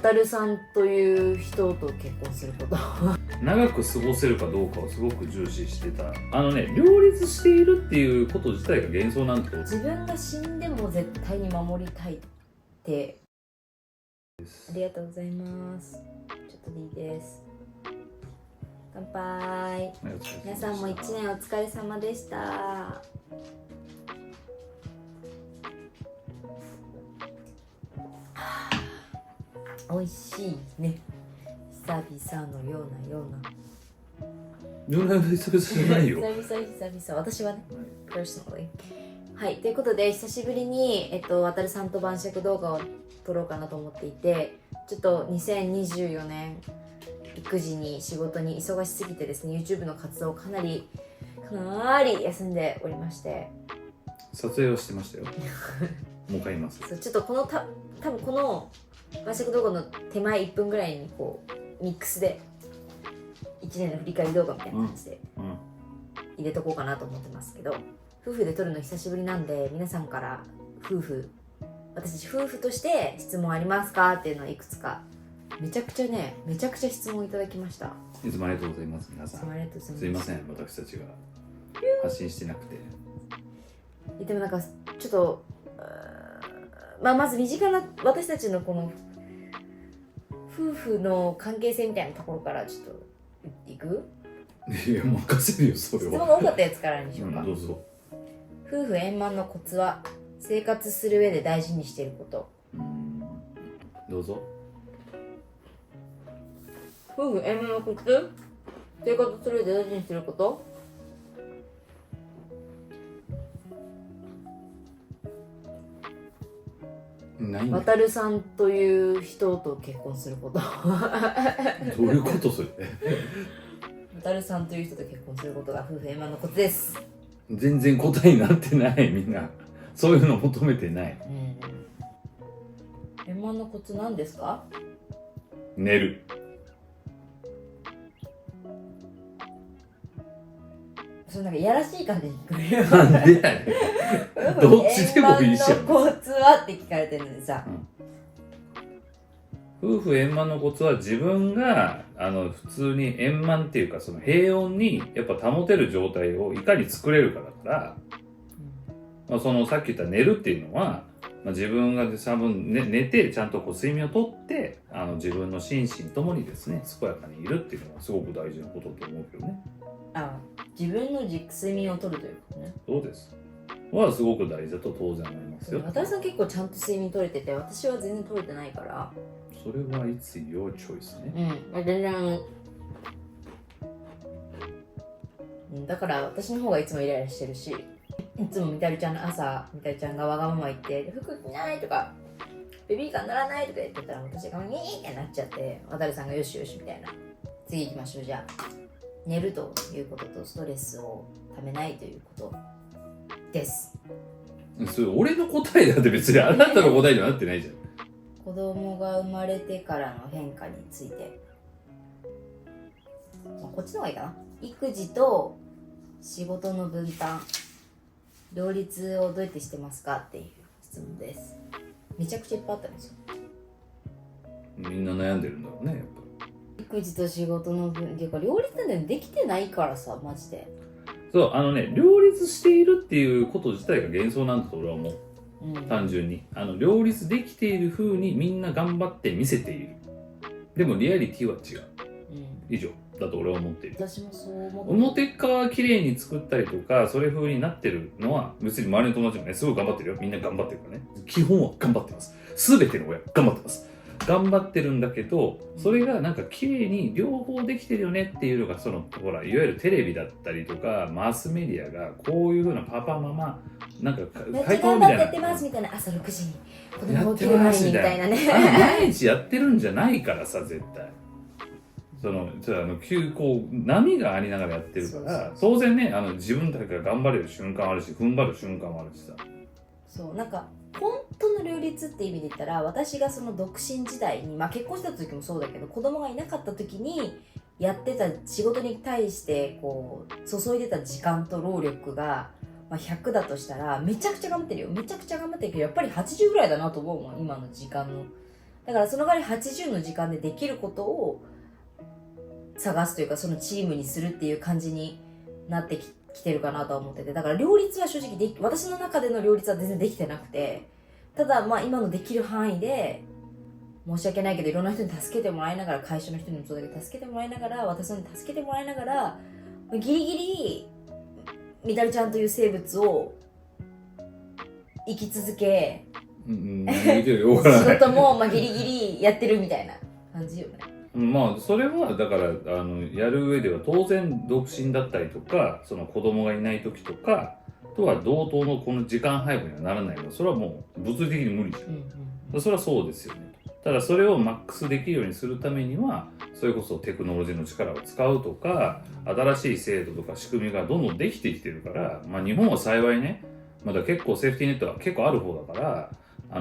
たるさんという人と結婚すること長く過ごせるかどうかをすごく重視してた。両立しているっていうこと自体が幻想なんだと。自分が死んでも絶対に守りたいって。ありがとうございます。ちょっとでいいです。乾杯。皆さんも1年お疲れ様でした。美味しいね。久々のようなような。久々じゃないよ。久々。私はね、personally。はい、ということで久しぶりにわたるさんと晩酌動画を撮ろうかなと思っていて、ちょっと2024年育児に仕事に忙しすぎてですね、 YouTube の活動をかなり休んでおりまして、撮影はしてましたよ。もう一回言います。ちょっと多分この晩酌動画の手前1分ぐらいにこうミックスで1年の振り返り動画みたいな感じで入れとこうかなと思ってますけど、夫婦で撮るの久しぶりなんで、皆さんから私たち夫婦として質問ありますかっていうのをいくつかめちゃくちゃ質問いただきました。いつもありがとうございます。皆さんすいません、私たちが発信してなくて。でもなんかちょっとまず身近な私たちのこの夫婦の関係性みたいなところからちょっといく？いや、任せるよ、それは。質問が多かったやつからにしようか。どうぞ。夫婦円満のコツは生活する上で大事にしていること。どうぞ。夫婦円満のコツ、生活する上で大事にしていること。わたるさんという人と結婚すること。どういうことそれ。わたるさんという人と結婚することが夫婦円満のコツです。全然答えになってない。みんなそういうの求めてない。円満のコツ何ですか？寝る。それなんかいやらしい感じに聞こえる。なんでやねん。どっちでもいいじゃん。円満のコツはって聞かれてるのにさ、夫婦円満のコツは自分が普通に円満っていうか、その平穏にやっぱ保てる状態をいかに作れるかだから、そのさっき言った寝るっていうのは、自分が多分、寝てちゃんとこう睡眠をとって自分の心身ともにですね健やかにいるっていうのはすごく大事なことだと思うけどね。自分の睡眠をとるということね。そうですはすごく大事だと当然思いますよ。私は結構ちゃんと睡眠とれてて、私は全然とれてないから。それは It's your choice ね。全然だから私の方がいつもイライラしてるし、いつもみたりちゃんの朝、みたりちゃんがわがまま言って服着ないとかベビーカー乗らないとか言ってたら、私がニーってなっちゃって、わたるさんがよしよしみたいな。次行きましょう。じゃあ寝るということとストレスをためないということです。それ俺の答えだって、別にあなたの答えにはなってないじゃん。子供が生まれてからの変化について、こっちの方がいいかな。育児と仕事の分担、両立をどうやってしてますかっていう質問です。めちゃくちゃいっぱいあったんですよ。みんな悩んでるんだろうね、やっぱ。育児と仕事の分っていうか、両立なんてできてないからさ、マジで。そう両立しているっていうこと自体が幻想なんだと俺は思う。単純に両立できている風にみんな頑張って見せている。でもリアリティは違う、以上だと俺は思っている。私もそう思って。表側綺麗に作ったりとかそれ風になってるのは、別に周りの友達もねすごい頑張ってるよ。みんな頑張ってるからね。基本は頑張ってます。全ての親頑張ってます。頑張ってるんだけど、それがなんか綺麗に両方できてるよねっていうのが、ほらいわゆるテレビだったりとかマスメディアがこういう風なパパママなんかめっちゃ頑張ってやってますみたいな、朝6時に子供起きる前にみたいなね。毎日やってるんじゃないからさ、絶対。こう波がありながらやってるから、当然ね自分たちが頑張れる瞬間あるし、踏ん張る瞬間もあるしさ。そう、なんか本当の両立って意味で言ったら、私がその独身時代に、結婚した時もそうだけど、子供がいなかった時にやってた仕事に対してこう注いでた時間と労力が、100だとしたらめちゃくちゃ頑張ってるよ。めちゃくちゃ頑張ってるけど、やっぱり80ぐらいだなと思うもん、今の時間の。だからその代わり80の時間でできることを探すというか、そのチームにするっていう感じになってきてるかなとは思ってて、だから両立は正直私の中での両立は全然できてなくて、ただまあ今のできる範囲で申し訳ないけどいろんな人に助けてもらいながら、会社の人にもそうだけど助けてもらいながら、私に助けてもらいながら、ギリギリみだるちゃんという生物を生き続け、見てるよ、わからない。仕事もまあギリギリやってるみたいな感じよね。まあそれはだからやる上では当然独身だったりとか、その子供がいない時とかとは同等のこの時間配分にはならないの。それはもう物理的に無理じゃん、それはそうですよね。ただそれをマックスできるようにするためには、それこそテクノロジーの力を使うとか、新しい制度とか仕組みがどんどんできてきてるから、まあ日本は幸いね、まだ結構セーフティーネットは結構ある方だから、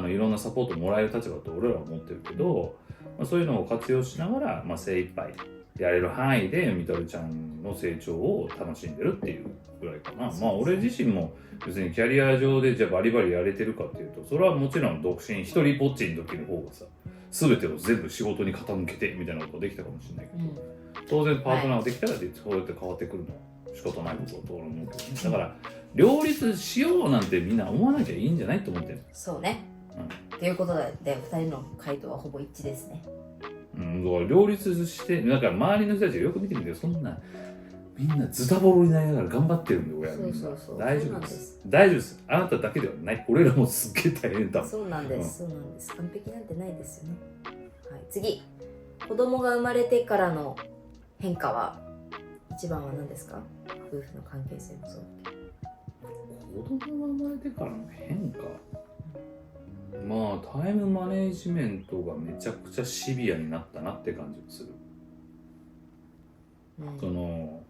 いろんなサポートもらえる立場と俺らは思ってるけど、まあ、そういうのを活用しながら、まあ、精一杯やれる範囲でみとるちゃんの成長を楽しんでるっていうぐらいかな。まあ俺自身も別にキャリア上でじゃあバリバリやれてるかっていうと、それはもちろん独身一人ぼっちの時の方がさ、全てを全部仕事に傾けてみたいなことができたかもしれないけど、当然パートナーができたらそうやって変わってくるのは仕方ないことだと俺は思うけどね。だから両立しようなんてみんな思わなきゃいいんじゃないと思ってる。そうね、ということで2人の回答はほぼ一致ですね。だから両立して、なんか周りの人たちがよく見てみて、そんなみんなズタボロになりながら頑張ってるんで、親みんな。大丈夫です。大丈夫です。あなただけではない。俺らもすっげえ大変だもん。そうなんです、そうなんです。完璧なんてないですよね。はい、次。子供が生まれてからの変化は、一番は何ですか？夫婦の関係性もそうだけど。子供が生まれてからの変化、まあタイムマネージメントがめちゃくちゃシビアになったなって感じがする。その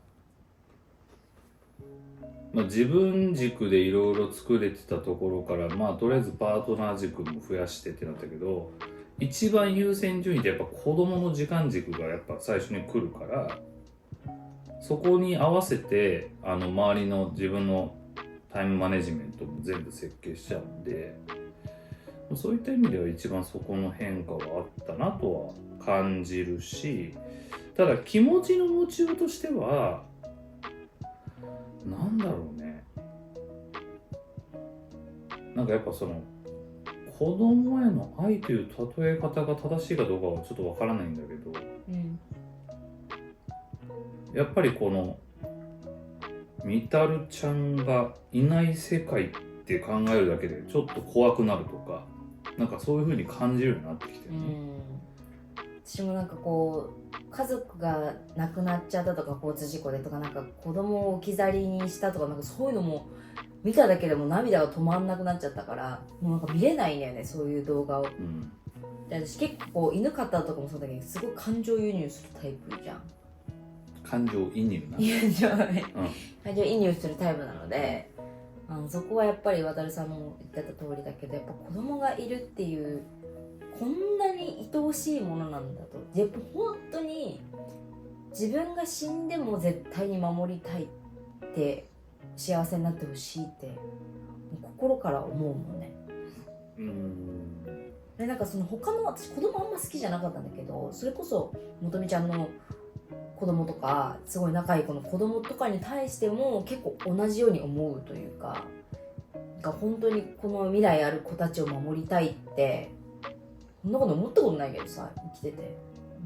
まあ、自分軸でいろいろ作れてたところから、まあとりあえずパートナー軸も増やしてってなったけど、一番優先順位ってやっぱ子供の時間軸がやっぱ最初に来るから、そこに合わせて周りの自分のタイムマネジメントも全部設計しちゃうんで、そういった意味では一番そこの変化はあったなとは感じるし、ただ気持ちの持ちようとしてはなんだろうね、なんかやっぱその子供への愛という例え方が正しいかどうかはちょっとわからないんだけど、やっぱりこのみたるちゃんがいない世界って考えるだけでちょっと怖くなるとか、なんかそういう風に感じるようになってきてるね。私もなんかこう家族が亡くなっちゃったとか、交通事故でとか、なんか子供を置き去りにしたとか、なんかそういうのも見ただけでも涙が止まんなくなっちゃったから、もうなんか見れないんだよね、そういう動画を。で私結構犬飼ったとかもそうだけど、すごい感情移入するタイプじゃん。感情移入な。感情移入するタイプなので、そこはやっぱり渡さんも言ってた通りだけど、やっぱ子供がいるっていうこんなに愛おしいものなんだと、やっぱ本当に自分が死んでも絶対に守りたいって、幸せになってほしいって心から思うもんね。でなんかその他の、私子供あんま好きじゃなかったんだけど、それこそもとみちゃんの子供とかすごい仲いい子の子供とかに対しても結構同じように思うというか、なんか本当にこの未来ある子たちを守りたいって、こんなこと思ったことないけどさ、生きてて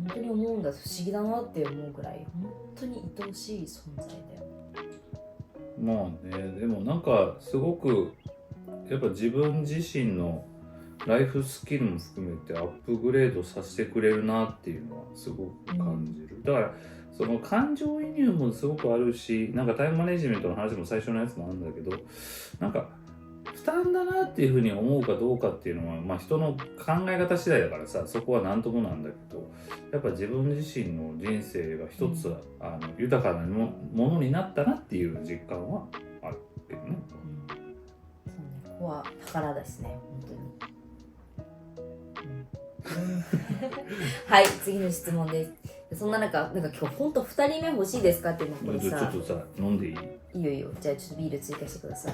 本当に思うんだ。不思議だなって思うくらい本当に愛おしい存在だよ。まあね、でもなんかすごくやっぱ自分自身のライフスキルも含めてアップグレードさせてくれるなっていうのはすごく感じる。だからその感情移入もすごくあるし、なんかタイムマネジメントの話も最初のやつもあるんだけど、なんか負担だなっていうふうに思うかどうかっていうのは、まあ人の考え方次第だからさ、そこは何ともなんだけど、やっぱ自分自身の人生が一つ、豊かなものになったなっていう実感はあるけどね。そうね、ここは宝ですね、本当に。はい、次の質問です。そんな中、なんか今日本当2人目欲しいですかっていうのこれさ、ちょっとさ、飲んでいい？いいよいいよ。じゃあちょっとビール追加してください。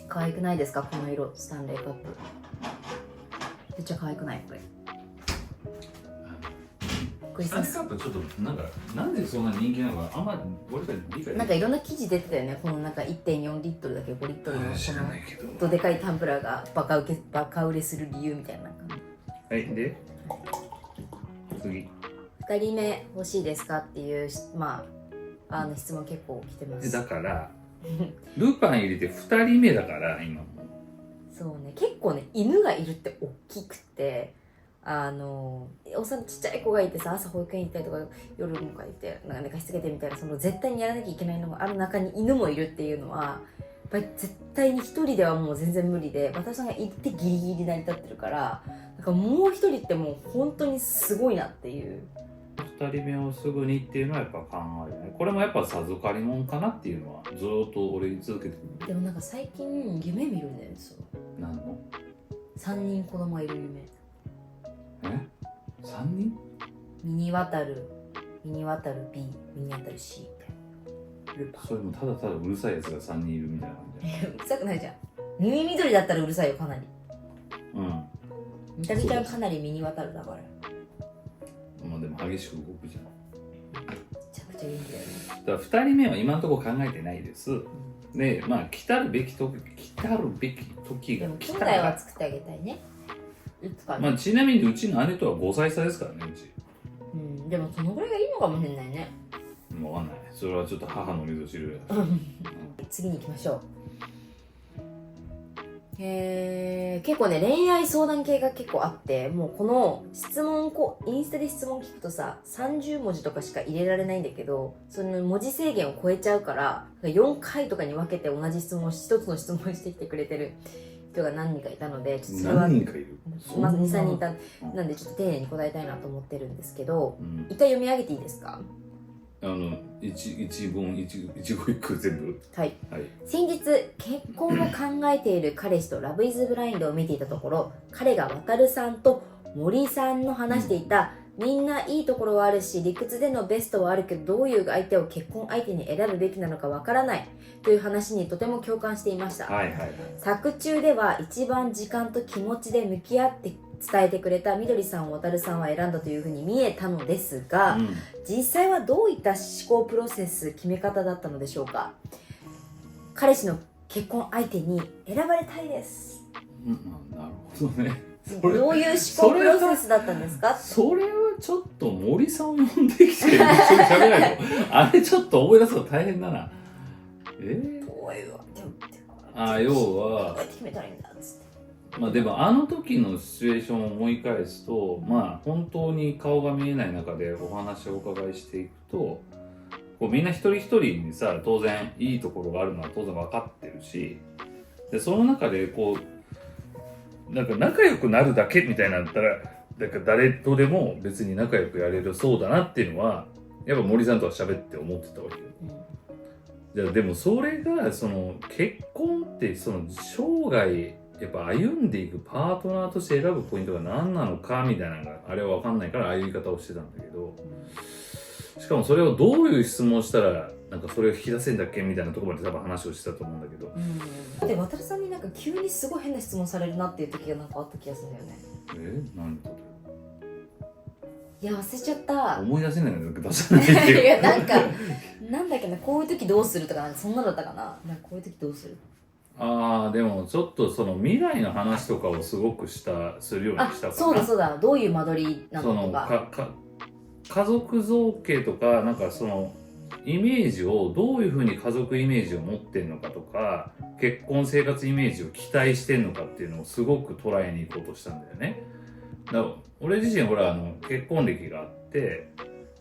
可愛くないですかこの色、スタンレーカップ。めっちゃ可愛くないこれ。スタンレーカップちょっとなんでそんな人気なのかあんまり俺ら理解なんかいろんな記事出てたよね。このなんか 1.4 リットルだけ5リットルのこ知らないけどのどでかいタンブラーがバカ売れする理由みたいな。はいで次2人目欲しいですかっていう質問結構来てます。だからルパン入れて2人目だから今もそうね、結構ね犬がいるって大きくて、おさんちっちゃい子がいてさ、朝保育園行ったりとか夜も帰ってなんか寝かしつけてみたいな、その絶対にやらなきゃいけないのがある中に犬もいるっていうのはやっぱり絶対に一人ではもう全然無理で、私さんが行ってギリギリ成り立ってるから、なんかもう一人ってもう本当にすごいなっていう。2人目をすぐにっていうのはやっぱ考えない。これもやっぱ授かりもんかなっていうのはずっと俺言い続けてる。でもなんか最近夢見るんだよね。そう何の3人子供がいる夢。え3人ミニワタル B、ミニワタル C みたいな。ルパンそれもただただうるさいやつが3人いるみたいな感じうるさくないじゃん。耳緑だったらうるさいよ、かなり。みたみちゃんかなりミニワタルだから。まあでも激しく動くじゃん。めちゃくちゃいいんだよね。だから2人目は今のところ考えてないです。で、まあ来たるべき時でも兄弟が来たらは作ってあげたいね。いつかね。まあちなみにうちの姉とは5歳差ですからね、うち。でもそのぐらいがいいのかもしれないね。わかんない。それはちょっと母の水を知るや次に行きましょう。結構ね恋愛相談系が結構あって、もうこの質問インスタで質問聞くとさ30文字とかしか入れられないんだけど、その文字制限を超えちゃうから4回とかに分けて同じ質問を1つの質問をしてきてくれてる人が何人かいたので、ちょっとそれは何人かいるまず 2,3 人いたなんでちょっと丁寧に答えたいなと思ってるんですけど、一回読み上げていいですか？一語一句全部はい、はい、先日結婚を考えている彼氏とラブイズブラインドを見ていたところ、彼が渡さんと森さんの話していた、みんないいところはあるし理屈でのベストはあるけどどういう相手を結婚相手に選ぶべきなのかわからないという話にとても共感していました、作中では一番時間と気持ちで向き合って伝えてくれたみどりさんを渡さんは選んだというふうに見えたのですが、実際はどういった思考プロセス決め方だったのでしょうか？彼氏の結婚相手に選ばれたいです、なるほどね。どういう思考プロセスだったんですか？それはちょっと森さんを呼んできて一緒に喋らないとあれちょっと思い出すの大変だな。どういう要は決めたらいいんだっつって。まあでもあの時のシチュエーションを思い返すと、まあ本当に顔が見えない中でお話をお伺いしていくと、こうみんな一人一人にさ当然いいところがあるのは当然分かってるし、でその中でこうなんか仲良くなるだけみたいなんだったらなんか誰とでも別に仲良くやれるそうだなっていうのはやっぱ森さんとは喋って思ってたわけよ。じゃあでもそれがその結婚ってその生涯やっぱ歩んでいくパートナーとして選ぶポイントが何なのかみたいなのがあれは分かんないからああいう言い方をしてたんだけど、しかもそれをどういう質問をしたらなんかそれを引き出せんだっけみたいなところまで多分話をしてたと思うんだけど、で渡さんになんか急にすごい変な質問されるなっていう時がなんかあった気がするんだよね。何のこと？いや忘れちゃった。思い出せないの出さないっていういやなんかなんだっけな、こういう時どうするとかなんかそんなだったかな。なんかこういう時どうする。でもちょっとその未来の話とかをすごくするようにしたかな。そうだそうだ、どういう間取りなのとか家族造形とかなんかそのイメージをどういうふうに家族イメージを持ってんのかとか結婚生活イメージを期待してんのかっていうのをすごく捉えに行こうとしたんだよね。だから俺自身ほら結婚歴があって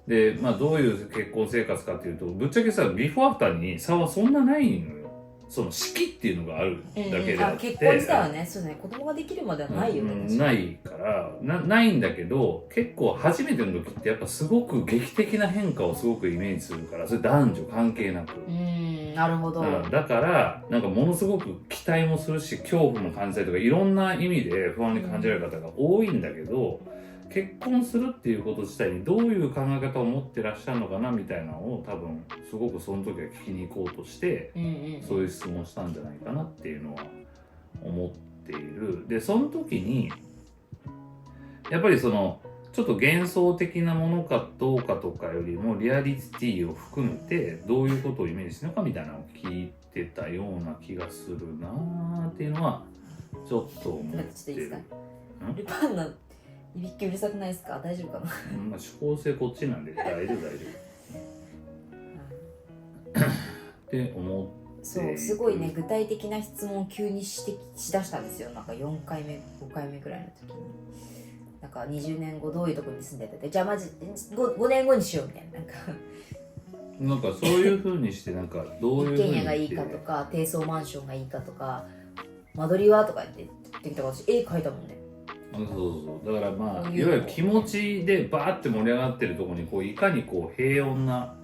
で、まあ、どういう結婚生活かっていうとぶっちゃけさビフォーアフターに差はそんなないのよ。その式っていうのがあるだけであって、結婚自体はね、そうね、子供ができるまではないよね、ないからないんだけど結構初めての時ってやっぱすごく劇的な変化をすごくイメージするからそれ男女関係なくなるほど、だからなんかものすごく期待もするし恐怖も感じたりとかいろんな意味で不安に感じられる方が多いんだけど、結婚するっていうこと自体にどういう考え方を持ってらっしゃるのかなみたいなのを多分すごくその時は聞きに行こうとして、そういう質問をしたんじゃないかなっていうのは思っている。でその時にやっぱりそのちょっと幻想的なものかどうかとかよりもリアリティを含めてどういうことをイメージしてるのかみたいなのを聞いてたような気がするなーっていうのはちょっと思ってる。ちょっといいですか？ルパンのいびきうるさくないですか？大丈夫かな？まあ指向性こっちなんで大丈夫って思ってそうすごいね具体的な質問を急にしだしたんですよ。なんか4回目5回目ぐらいの時になんか20年後どういうところに住んでたってじゃあマジ 5年後にしようみたいななんかそういう風にしてなんかどういう一軒家がいいかとか低層マンションがいいかとか間取りはとか言ってきたから私絵描いたもんね。そうだからまあいわゆる気持ちでバーって盛り上がってるところにこういかにこう平穏な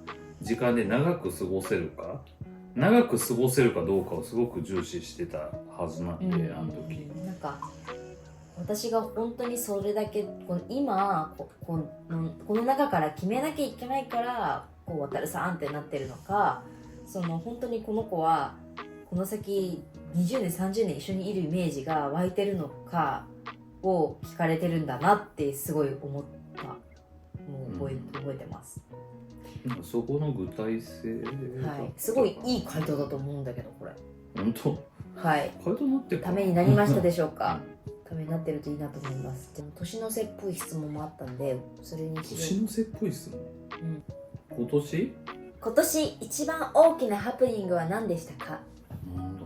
時間で長く過ごせるかどうかをすごく重視してたはずなんで、あの時なんか私が本当にそれだけ今この中から決めなきゃいけないからこう渡るさんってなってるのか、その本当にこの子はこの先20年30年一緒にいるイメージが湧いてるのかを聞かれてるんだなってすごい思った。もう覚えてます。そこの具体性、はい、すごいいい回答だと思うんだけどこれ本当はい回答になってるためになりましたでしょうか？ためになってるといいなと思います。でも年の瀬っぽい質問もあったんでそれにしよう。年の瀬っぽい質問、今年一番大きなハプニングは何でしたか？なんだ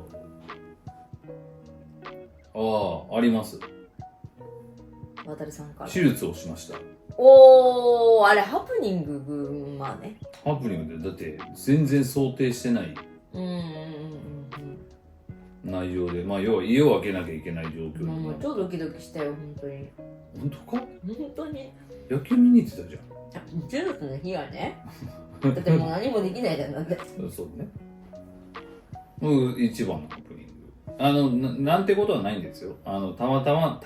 ろう。あります。渡るさんから手術をしました。おー、あれハプニング、まあね。ハプニングでだって全然想定してない内容で、まあ要は家を開けなきゃいけない状況で、もう超ドキドキしたよ本当に。本当か？本当に。野球見に行ってたじゃん。手術の日はね。だってもう何もできないじゃんだって。そうね。もう一番のハプニング。なんてことはないんですよ。たまたま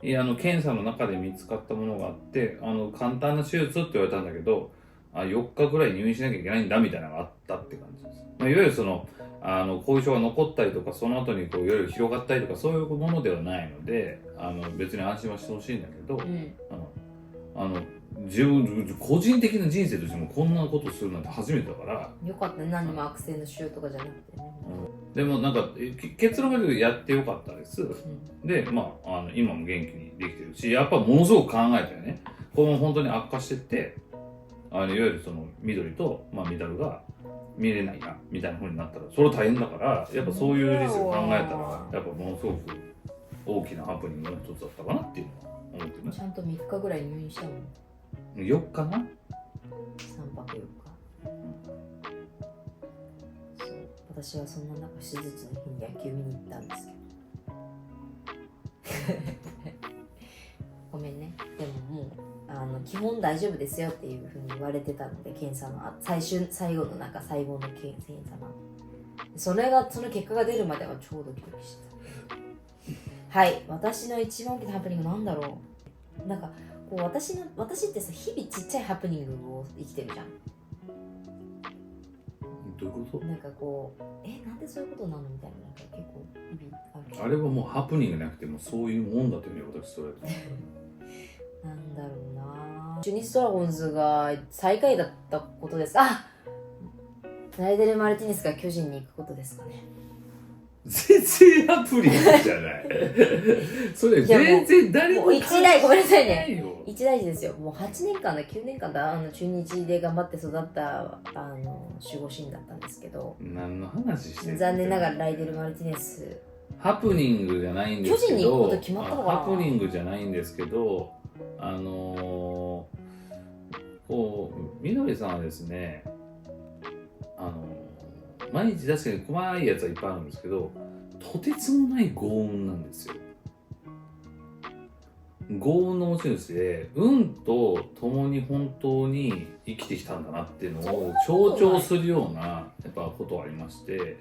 検査の中で見つかったものがあって、簡単な手術って言われたんだけど、4日ぐらい入院しなきゃいけないんだみたいなのがあったって感じです。いわゆるその、後遺症が残ったりとか、その後にこういろいろ広がったりとか、そういうものではないので、別に安心はしてほしいんだけど、自分、個人的な人生としてもこんなことするなんて初めてだから。よかったね、何も悪性の腫瘍とかじゃなくてね。でもなんか結論からやってよかったです、でまあ今も元気にできてるし、やっぱものすごく考えたよね。この本当に悪化してっていわゆるその緑と、メダルが見れないなみたいな風になったらそれは大変だから、やっぱそういうリスクを考えたらやっぱものすごく大きなハプニングの一つだったかなっていうのは思ってね。ちゃんと3日ぐらい入院したもん。4日な、3泊4日、そう私はそんな中手術の日に野球見に行ったんですけどごめんね。でももう基本大丈夫ですよっていうふうに言われてたので、検査の最後の検査のその結果が出るまでは超ドキドキしてた。はい、私の一番大きなハプニングなんだろう。なんかこう私ってさ、日々ちっちゃいハプニングを生きてるじゃん。どういうこと？なんかこうなんでそういうことなのみたいな、なんか結構日々ある。あれはもうハプニングじゃなくてもそういうもんだというふうに私それなんだろうな、中日ドラゴンズが最下位だったことです。ライデル・マルティネスが巨人に行くことですかね。全然ハプニングじゃないそれ全然誰も一大ごめんなさいね、一大事ですよ。もう8年間だ9年間だ中日で頑張って育った守護神だったんですけど、何の話してるの？残念ながらライデル・マルティネスハプニングじゃないんですけど、巨人に行くこと決まったのかな。ハプニングじゃないんですけど、こうみどりさんはですね、毎日確かに細いやつはいっぱいあるんですけど、とてつもない豪運なんですよ。豪運の持ち主で、運と共に本当に生きてきたんだなっていうのを象徴するようなやっぱことがありまして。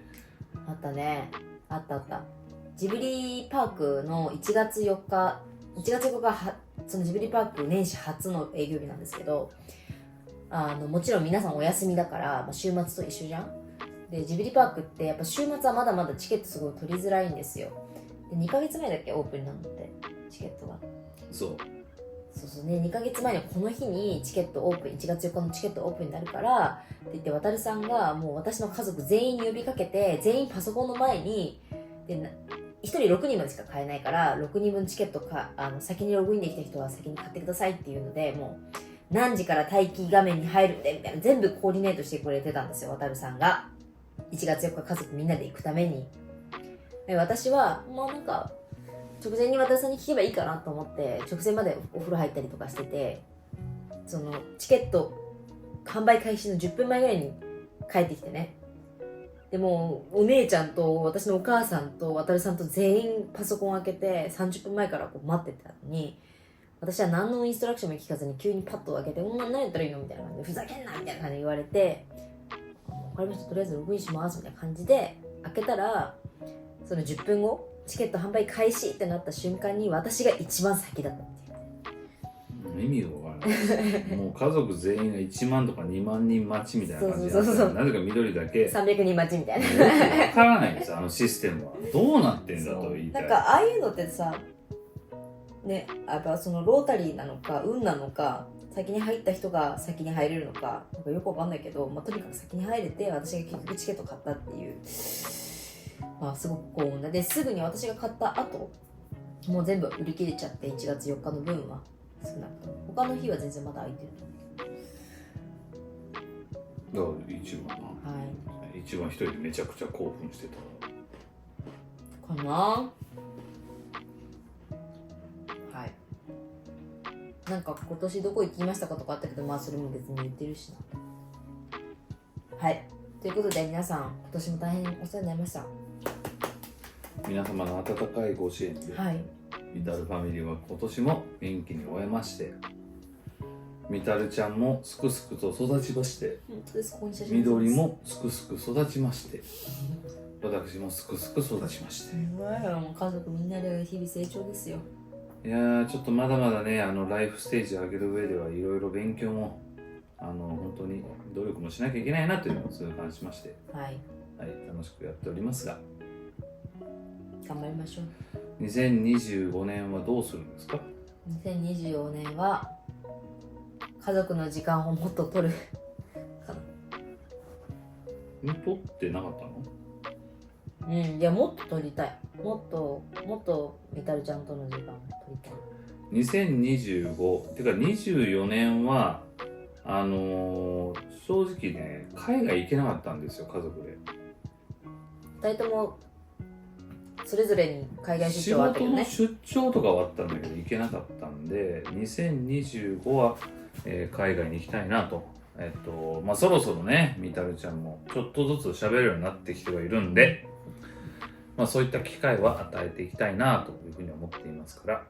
あったね、あったジブリパークの1月4日がそのジブリパーク年始初の営業日なんですけど、もちろん皆さんお休みだから、週末と一緒じゃん。でジブリパークってやっぱ週末はまだまだチケットすごい取りづらいんですよ。で2ヶ月前だっけオープンになるのってチケットが。そうそうそうね、2ヶ月前のこの日にチケットオープン、1月4日のチケットオープンになるからって言って、渡さんがもう私の家族全員に呼びかけて、全員パソコンの前にで1人6人までしか買えないから、6人分チケットか先にログインできた人は先に買ってくださいっていうので、もう何時から待機画面に入るんでみたいな、全部コーディネートしてくれてたんですよ、渡さんが。1月4日家族みんなで行くために。で私はもうなんか直前に渡さんに聞けばいいかなと思って直前までお風呂入ったりとかしてて、そのチケット販売開始の10分前ぐらいに帰ってきてね。でもお姉ちゃんと私のお母さんと渡さんと全員パソコン開けて30分前からこう待ってたのに、私は何のインストラクションも聞かずに急にパッと開けて「何やったらいいの?」みたいな感じで「ふざけんな!」みたいな感じで言われて「分かりました、とりあえずログインします」みたいな感じで開けたら、その10分後チケット販売開始ってなった瞬間に私が一番先だったっていう。意味がわからないもう家族全員が1万とか2万人待ちみたいな感じで、そうそうそうそうなぜか緑だけ300人待ちみたいな。わからないんですよ、あのシステムはどうなってんだと言いたい。なんかああいうのってさね、やっぱそのロータリーなのか運なのか、先に入った人が先に入れるのか、なんかよくわかんないけど、まあ、とにかく先に入れて私が結局チケット買ったっていう、まあ、すごく幸運ですぐに私が買った後もう全部売り切れちゃって、1月4日の分は少なくとも他の日は全然まだ空いてるだから一番な、と思う。はい、一番一人でめちゃくちゃ興奮してたかな。はい。なんか今年どこ行きましたかとかあったけど、まあそれも別に言ってるしな。はい。ということで皆さん、今年も大変お世話になりました。皆様の温かいご支援で、はい。ミタルファミリーは今年も元気に終えまして、ミタルちゃんもすくすくと育ちまして、本当です。ここに写真緑もすくすく育ちまして、私もすくすく育ちまして、もう家族みんなで日々成長ですよ。いやーちょっとまだまだね、ライフステージ上げる上ではいろいろ勉強も本当に努力もしなきゃいけないなというのを痛感しまして、はい。はい、楽しくやっておりますが、頑張りましょう。2025年はどうするんですか2024年は家族の時間をもっと取るかな。取ってなかったの？うん、いやもっと取りたい。もっとみたるちゃんとの時間を取りたい。2025てか24年は正直ね、海外行けなかったんですよ、家族で。2人ともそれぞれに海外出仕張はあった事のけどね。出張とかはあったんだけど行けなかったんで、2025は、海外に行きたいなと。まあそろそろね、みたるちゃんもちょっとずつ喋るようになってきてはいるんで、まあそういった機会は与えていきたいなというふうに思っていますから、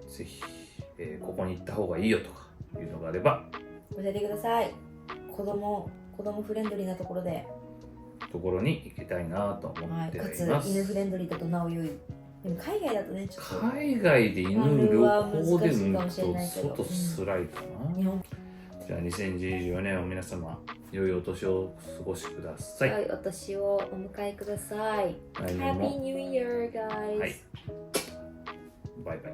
ぜひ、ここに行った方がいいよとかいうのがあれば教えてください。子供フレンドリーなところで、ところに行きたいなと思はい、っていかます。つ犬フレンドリーだとなお良い。でも海外だとね、ちょっと海外で犬旅行で産むと難しいかもしれないけど外スライかな、日本。じゃあ2024年を皆様良いお年をお過ごしください。はい、私をお迎えください。来年 Happy も New Year, guys! はい、バイバイ。